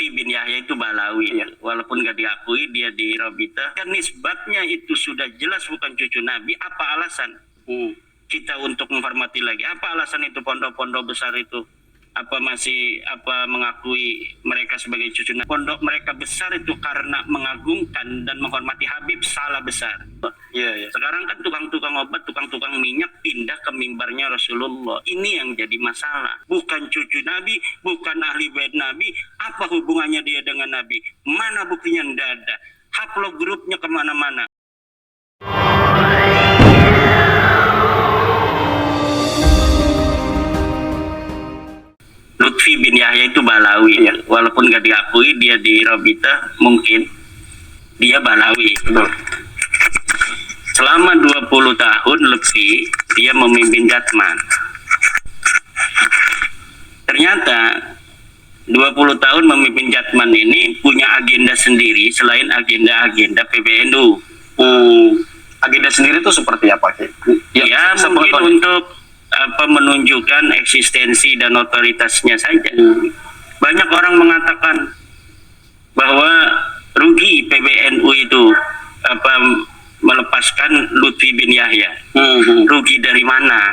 Lutfi bin Yahya itu Balawi, walaupun gak diakui dia di Robita. Kan nisbatnya itu sudah jelas bukan cucu Nabi. Apa alasan kita untuk menghormati lagi? Apa alasan itu pondok-pondok besar itu? Apa masih mengakui mereka sebagai cucu Nabi? Pondok mereka besar itu karena mengagungkan dan menghormati Habib, salah besar. Sekarang kan tukang-tukang obat, tukang-tukang minyak pindah ke mimbarnya Rasulullah. Ini yang jadi masalah. Bukan cucu Nabi, bukan ahli bait Nabi. Apa hubungannya dia dengan Nabi? Mana buktinya? Tidak ada. Upload grupnya kemana-mana. Lutfi bin Yahya itu Balawi, walaupun gak diakui dia di Robita, mungkin dia Balawi. Selama 20 tahun Lutfi dia memimpin Jatman. Ternyata 20 tahun memimpin Jatman ini punya agenda sendiri selain agenda-agenda PBNU. Agenda sendiri itu seperti apa, Ki? Ya, mungkin untuk menunjukkan eksistensi dan otoritasnya saja. Banyak orang mengatakan bahwa rugi PBNU itu melepaskan Lutfi bin Yahya. Rugi dari mana?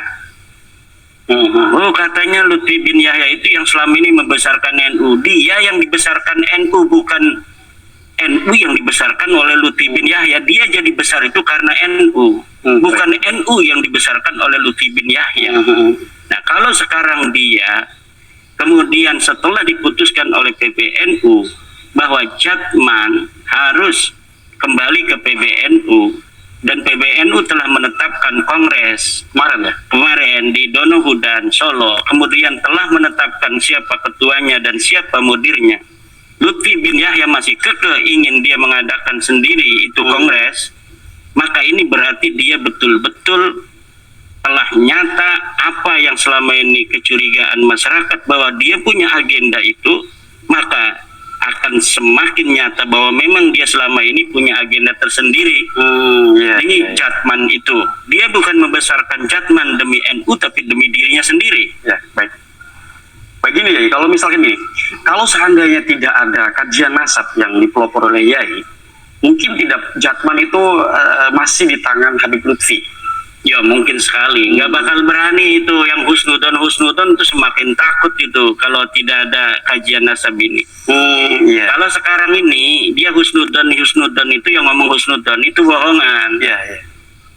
Oh, katanya Lutfi bin Yahya itu yang selama ini membesarkan NU. Dia yang dibesarkan NU, bukan NU yang dibesarkan oleh Lutfi bin Yahya. Dia jadi besar itu karena NU, bukan NU yang dibesarkan oleh Lutfi bin Yahya. Nah, kalau sekarang dia kemudian setelah diputuskan oleh PBNU bahwa Jatman harus kembali ke PBNU, dan PBNU telah menetapkan kongres kemarin di Donohudan, Solo, kemudian telah menetapkan siapa ketuanya dan siapa mudirnya. Lutfi bin Yahya masih kekeh ingin dia mengadakan sendiri itu kongres, maka ini berarti dia betul-betul telah nyata apa yang selama ini kecurigaan masyarakat bahwa dia punya agenda itu, maka akan semakin nyata bahwa memang dia selama ini punya agenda tersendiri. Ini Jatman itu, dia bukan membesarkan Jatman demi NU tapi demi dirinya sendiri. Baik. Begini ya, kalau misalkan ini, kalau seandainya tidak ada kajian nasab yang dipelopor oleh Yai, mungkin tidak Jatman itu masih di tangan Habib Lutfi. Ya mungkin sekali, nggak bakal berani itu yang husnudon itu semakin takut itu kalau tidak ada kajian nasab ini. Kalau sekarang ini dia husnudon itu yang ngomong husnudon itu bohongan.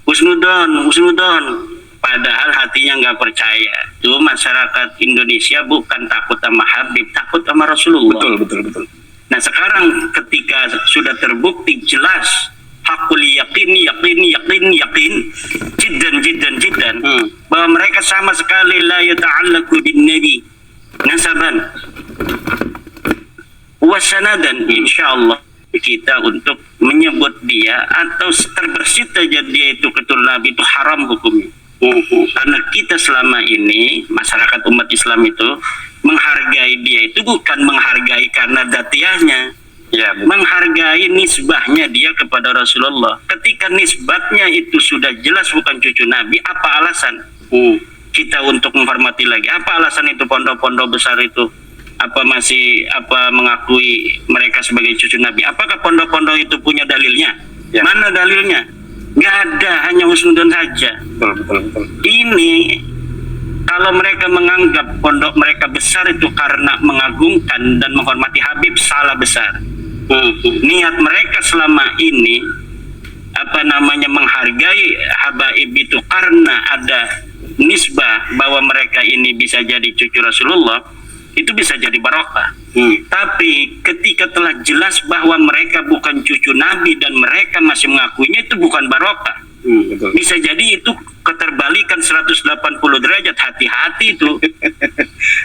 Husnudon. Padahal hatinya nggak percaya. Itu masyarakat Indonesia bukan takut sama Habib, takut sama Rasulullah. Betul. Nah sekarang ketika sudah terbukti jelas hakul yakin, jiddan, bahwa mereka sama sekali la yata'allaqu bin nabi nasaban wasanadan, insyaallah kita untuk menyebut dia atau terbersit saja dia itu keturunan Nabi itu haram hukumnya. Karena kita selama ini masyarakat umat Islam itu menghargai dia itu bukan menghargai karena datiahnya, menghargai nisbahnya dia kepada Rasulullah. Ketika nisbatnya itu sudah jelas bukan cucu Nabi, apa alasan kita untuk menghormati lagi? Apa alasan itu pondok-pondok besar itu masih mengakui mereka sebagai cucu Nabi? Apakah pondok-pondok itu punya dalilnya? Mana dalilnya? Nggak ada, hanya husnudon saja. Betul. Ini kalau mereka menganggap pondok mereka besar itu karena mengagungkan dan menghormati Habib, salah besar. Niat mereka selama ini menghargai Habaib itu karena ada nisbah bahwa mereka ini bisa jadi cucu Rasulullah, itu bisa jadi barokah. Tapi ketika telah jelas bahwa mereka bukan cucu Nabi dan mereka masih mengakuinya, itu bukan barokah. Bisa jadi itu keterbalikan 180 derajat. Hati-hati itu.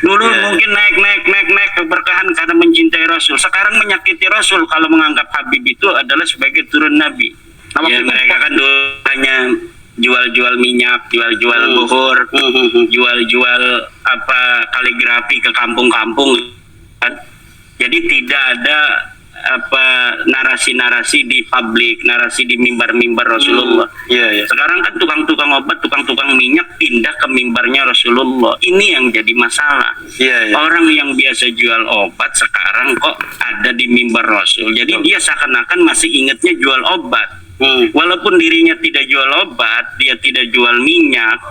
Dulu mungkin naik keberkahan karena mencintai Rasul. Sekarang menyakiti Rasul kalau menganggap Habib itu adalah sebagai turun Nabi. Mereka kan dulu hanya jual-jual minyak, jual-jual buhur, jual-jual kaligrafi ke kampung-kampung kan. Jadi tidak ada narasi-narasi di publik, narasi di mimbar-mimbar Rasulullah. Iya. Sekarang kan tukang-tukang obat, tukang-tukang minyak pindah ke mimbarnya Rasulullah. Ini yang jadi masalah. Iya. Orang yang biasa jual obat sekarang kok ada di mimbar Rasul. Jadi dia seakan-akan masih ingatnya jual obat. Walaupun dirinya tidak jual obat, dia tidak jual minyak,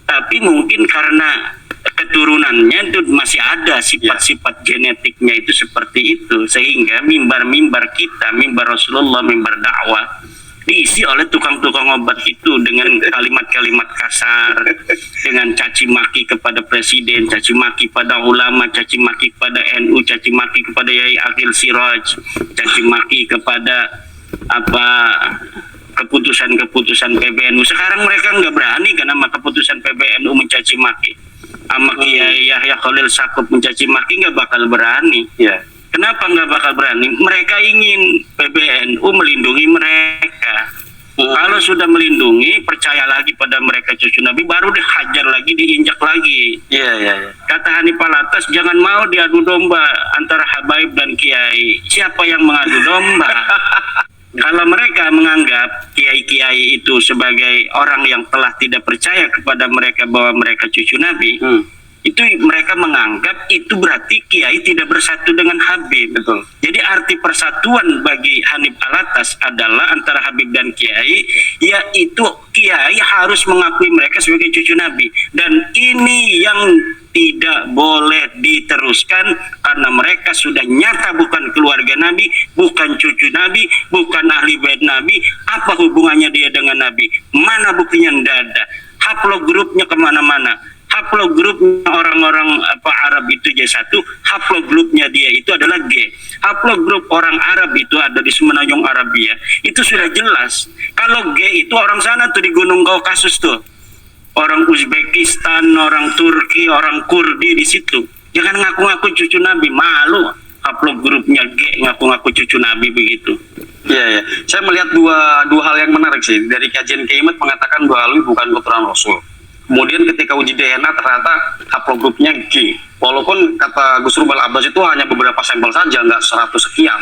tapi mungkin karena keturunannya itu masih ada sifat-sifat genetiknya itu seperti itu, sehingga mimbar-mimbar kita, mimbar Rasulullah, mimbar dakwah diisi oleh tukang-tukang obat itu dengan kalimat-kalimat kasar, dengan caci maki kepada presiden, caci maki pada ulama, caci maki kepada NU, caci maki kepada Yai Akhil Siraj, caci maki kepada keputusan-keputusan PBNU. Sekarang mereka nggak berani karena keputusan PBNU mencaci maki. Sama Kiai Yahya Khalil Stakuf mencaci maki nggak bakal berani. Iya. Kenapa nggak bakal berani? Mereka ingin PBNU melindungi mereka. Kalau sudah melindungi, percaya lagi pada mereka cucu Nabi, baru dihajar lagi, diinjak lagi. Iya. Kata Hanif Alatas, jangan mau diadu domba antara Habaib dan Kiai. Siapa yang mengadu domba? Kalau mereka menganggap kiai-kiai itu sebagai orang yang telah tidak percaya kepada mereka bahwa mereka cucu Nabi, itu mereka menganggap itu berarti kiai tidak bersatu dengan Habib. Betul. Jadi arti persatuan bagi Hanif Alatas adalah antara Habib dan kiai, yaitu kiai harus mengakui mereka sebagai cucu Nabi. Dan ini yang tidak boleh diteruskan karena mereka sudah nyata bukan keluarga Nabi, bukan cucu Nabi, bukan ahli bait Nabi. Apa hubungannya dia dengan Nabi? Mana buktinya? Tidak ada. Haplogrupnya kemana-mana. Haplogrupnya orang-orang Arab itu J1, haplogrupnya dia itu adalah G. Haplogrup orang Arab itu ada di Semenanjung Arabia. Itu sudah jelas. Kalau G itu orang sana tuh di Gunung Kaukasus tuh. Orang Uzbekistan, orang Turki, orang Kurdi di situ. Jangan ngaku-ngaku cucu Nabi, malu. Haplogrupnya G ngaku-ngaku cucu Nabi begitu. Iya. Saya melihat dua hal yang menarik sih. Dari kajian Kiaimat mengatakan bahwa Alwi bukan keturunan Rasul. Kemudian ketika uji DNA ternyata haplogrupnya G. Walaupun kata Gus Rubal Abbas itu hanya beberapa sampel saja, nggak 100 sekian.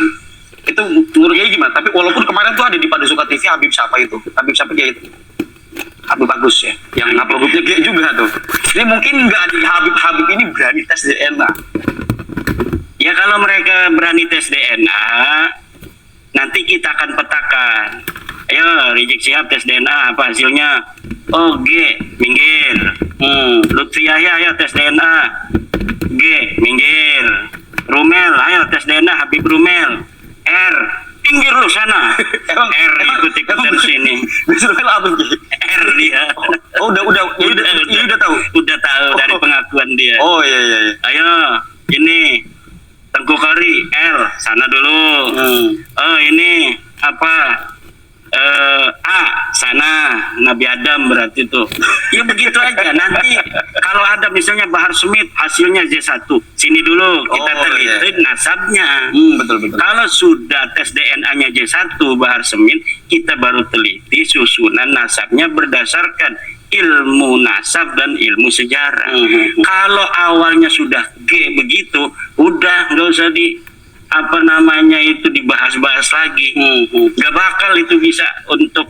Itu menurut Kiai gimana? Tapi walaupun kemarin tuh ada di Padusuka TV Habib siapa itu? Habib siapa Kiai itu? Habib Bagus ya, yang haplogrupnya G juga tuh. Ini mungkin nggak di Habib ini berani tes DNA. Ya kalau mereka berani tes DNA, nanti kita akan petakan. Ayo Rizik Syihab tes DNA, apa hasilnya? Oh G, minggir. Lutfi Yahya, ayo tes DNA. G, minggir. Rumel, ayo tes DNA. Habib Rumel. R, pinggir lu sana. R ikut-ikutan sini. Rumel apa G? R dia. Oh udah tahu. Udah tahu dari pengakuan dia. Oh iya. Ayo, ini Tengku Kori, L, sana dulu. Oh ini apa? A, sana Nabi Adam berarti tuh. Ya begitu aja. Nanti kalau ada misalnya Bahar Smith hasilnya J1, sini dulu kita teliti nasabnya. Betul. Kalau sudah tes DNA-nya J1 Bahar Smith, kita baru teliti susunan nasabnya berdasarkan ilmu nasab dan ilmu sejarah. Kalau awalnya sudah G begitu, udah nggak usah dibahas-bahas lagi. Gak bakal itu bisa untuk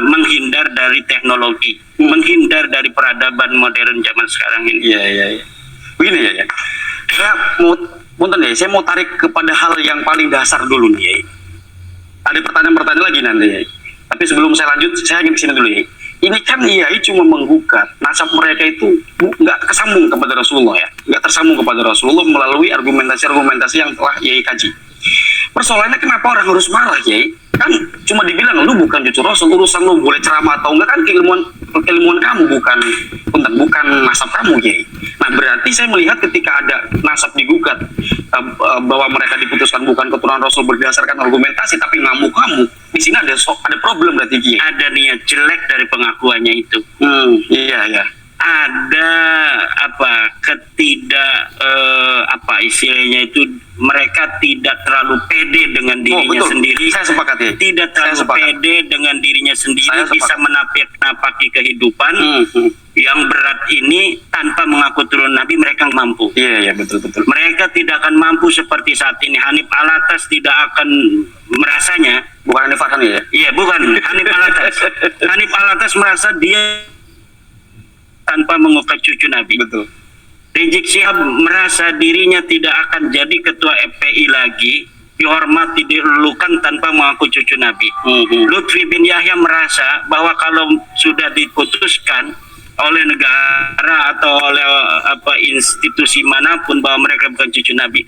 menghindar dari teknologi, menghindar dari peradaban modern zaman sekarang ini. Iya. Begini ya. Saya mau tarik kepada hal yang paling dasar dulu nih ya. Ada pertanyaan-pertanyaan lagi nanti ya. Tapi sebelum saya lanjut, saya ingin kesini dulu ya. Ini kan Yai cuma menggugat nasab mereka itu nggak kesambung kepada Rasulullah ya, nggak tersambung kepada Rasulullah melalui argumentasi-argumentasi yang telah Yai kaji. Persoalannya kenapa orang harus marah Yai? Kan cuma dibilang lu bukan cucu Rasul, urusan lu boleh ceramah atau enggak kan keilmuan kamu, bukan nasab kamu Yai. Nah berarti saya melihat ketika ada nasab digugat bahwa mereka diputuskan bukan keturunan Rasul berdasarkan argumentasi tapi ngamuk kamu, di sini ada problem berarti Kiai. Ada niat jelek dari pengakuannya itu. Iya. Ada istilahnya itu, mereka tidak terlalu pede dengan dirinya sendiri. Saya sepakat ya. Tidak terlalu pede dengan dirinya sendiri, bisa menapaki kehidupan. yang berat ini tanpa mengaku turun Nabi mereka mampu. Iya, betul. Mereka tidak akan mampu seperti saat ini. Hanif Alatas tidak akan merasanya. Bukan Hanif Farhan ya? Iya, bukan Hanif Alatas. Hanif Alatas merasa dia tanpa mengungkap cucu Nabi. Betul. Rizik Syihab merasa dirinya tidak akan jadi ketua FPI lagi, dihormati, dilulukan tanpa mengaku cucu Nabi. Lutfi bin Yahya merasa bahwa kalau sudah diputuskan oleh negara atau oleh institusi manapun bahwa mereka bukan cucu Nabi,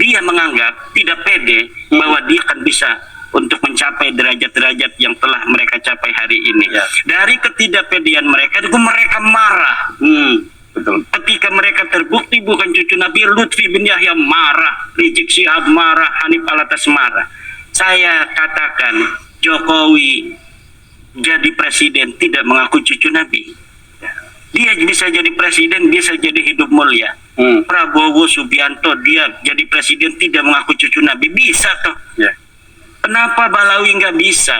dia menganggap tidak pede bahwa dia akan bisa untuk mencapai derajat-derajat yang telah mereka capai hari ini. Ya. Dari ketidakpedean mereka itu mereka marah. Betul. Ketika mereka terbukti bukan cucu Nabi, Lutfi bin Yahya marah, Rizik Syihab marah, Hanif Alatas marah. Saya katakan Jokowi jadi presiden tidak mengaku cucu Nabi. Dia bisa jadi presiden, bisa jadi hidup mulia. Prabowo Subianto dia jadi presiden tidak mengaku cucu Nabi, bisa toh. Ya. Kenapa Balawi nggak bisa?